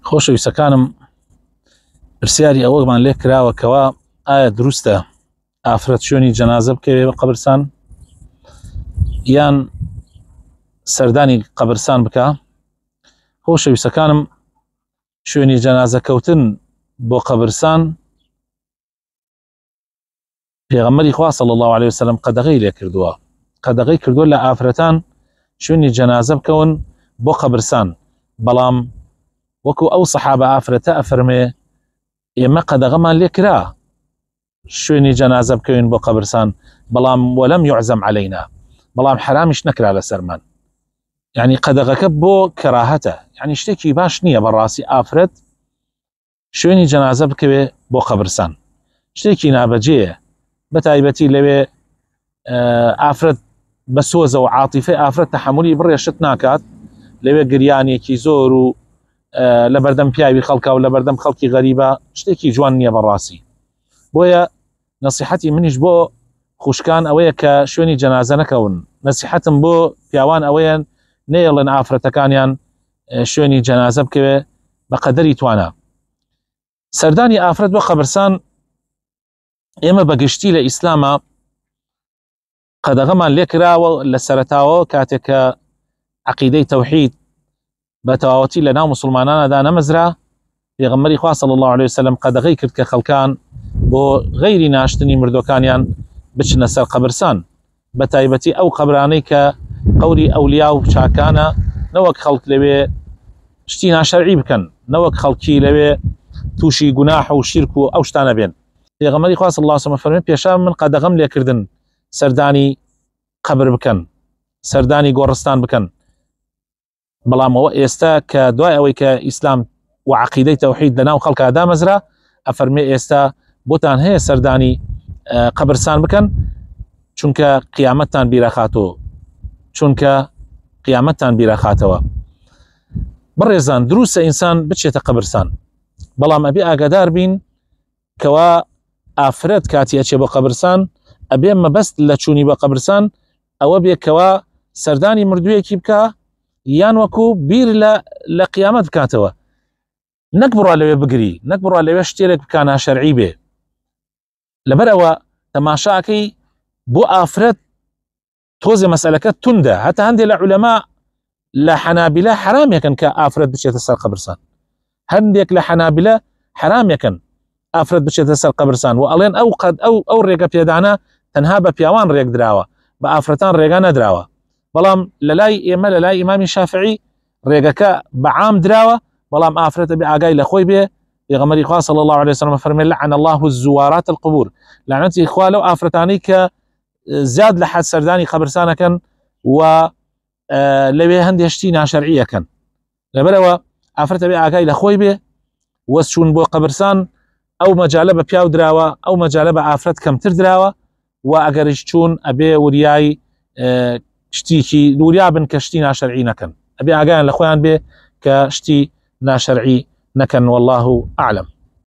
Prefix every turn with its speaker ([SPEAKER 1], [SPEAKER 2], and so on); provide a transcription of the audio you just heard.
[SPEAKER 1] خۆشەویستەکانم پرسیاری ئەوەمان لێ کراوە کەوا ئایا دروستە ئافرەت شوێنی جەنازە بکەوێت بە قەبرستان یان سەردانی قەبرستان بکە. خۆشەویستەکانم شوێنی جەنازە کەوتن بۆ قەبرستان پێغەمبەری خوا صلی الله عليه وسلم قەدەغەی لێ کردووە، قەدەغەی کردووە لە ئافرەتان شوێنی جەنازە بکەون بۆ قەبرستان، بەڵام وەکو ئەو سەحابە ئافرەتە ئەفەرمێ ئێمە قەدەغەمان لێ کرا شوێنی جەنازە بکەوین بۆ قەبرستان، بەڵام وەلەم یعزەم عەلەینا، بەڵام حرامیش نەکرا لەسەرمان. یعنی قەدەغەکە بۆ کەراهەتە، یعنی شتێکی باش نییە بەڕاستی ئافرەت شوێنی جەنازە بکەوێ بۆ قەبرستان، شتێکی نابەجێیە، بەتایبەتی لەوێ ئافرەت بە سۆزە و عاتیفەی ئافرەت تەحەمولی بڕێشت ناکات، لەوێ گریانێکی زۆر و لە بەردەم پیاوی خەڵکا و لە بەردەم خەڵکی غەریبە شتێکی جوان نییە بەڕاستی. بۆیە نەسیحەتی منیش بۆ خوشکان ئەوەیە کە شوێنی جەنازە نەکەون، نەسیحەتم بۆ پیاوان ئەوەیە نێڵن ئافرەتەکانیان شوێنی جەنازە بکەوێ بە قەدەری توانە. سەردانی ئافرەت بۆ قەبرستان ئێمە بەگشتی لە ئیسلامە قەدەغەمان لێ کراوە لە سەرەتاوە کاتێک کە عەقیدەی تەوحید بە تەواوەتی لە ناو موسڵمانانەدا نەمەزرا، پێغەمبەری خوا صلی الله عليه وسلم قەدەغەی کرد کە خەڵکان بۆ غەیری ناشتنی مردوەکانیان بچنە سەر قەبرستان، بە تایبەتی ئەو قەبرانەی کە قەوری ئەولیا و چاکانە، نەوەک خەڵک لەوێ شتی ناشەرعی بکەن، نەوەک خەڵکی لەوێ تووشی گوناح و شیرک و ئەو شتانە بێن. پێغەمبەری خوا صلی الله عليه وسلم فەرمێ پێشا من قەدەغەم لێکردن سەردانی قەبر بکەن، سەردانی گۆڕستان بکەن، بەڵام ئەوە ئێستا کە دوای ئەوەی کە ئیسلام و عەقیدەی تەوحید لەناو خەڵکا دامەزرا، ئەفەرمێ ئێستا بۆتان هەیە سەردانی قەبرستان بکەن چونکە قیامەتتان بیرەخاتەوە، چونکە قیامەتتان بیرەخاتەوە. بەڕێزان دروستە ئینسان بچێتە قەبرستان، بەڵام ئەبێ ئاگادار بین کەوا ئافرەت کاتی ئەچێ بۆ قەبرستان ئەبێ مەبەست لە چوونی بە قەبرستان ئەوە بێ کەوا سەردانی مردوویەکی بکە یان وەکو بیر لە قیامەت بکاتەوە، نەک بڕوا لەوێ بگری، نەک بڕوا لەوێ شتێک بکە ناشەرعی بێ. لەبەر ئەوە تەماشاکەی بۆ ئافرەت تۆزێ مەسەلەکە توندە، هەتا هەندێک لە عولەما لە حەنابیلە حرامێکن کە ئافرەت بچێتە سەر قەبرستان، هەندێک لە حەنابیلە حرامێکن ئافرەت بچێتە سەر قەبرستان و ئەڵێن ئەو ڕێگە پێدانە تەنها بە پیاوان ڕێک دراوە، بە ئافرەتان ڕێگە نەدراوە. بەڵام لەلای ئێمە لەلای ئیمامی شافعی ڕێگەکە بەعام دراوە، بەڵام ئافرەتە بێ ئاگای لە خۆی بێ. پێغەمبەری خوا صلی الله عليه وسلم فەرمێ لعن الله الزوارات القبور، لعنەتی خوا لەو ئافرەتانەی کە زیاد لە حەد سەردانی قەبرستانەکەن و لەوێ هەندێک شتی ناشەرعیەکەن. لەبەرەوە ئافرەتە بێ ئاگای لە خۆی بێ، وەس چوون بۆ قەبرستان ئەو مەجالە بە پیاو دراوە، ئەو مەجالە بە ئافرەت کەمتر دراوە، و ئەگەریش چوون ئەبێ وریای شتێکی وریا بن کە شتی ناشەرعی نەکەن، ئەبێ ئاگایان لە خۆیان بێ کە شتی ناشەرعی نەکەن. والله ئەعلەم.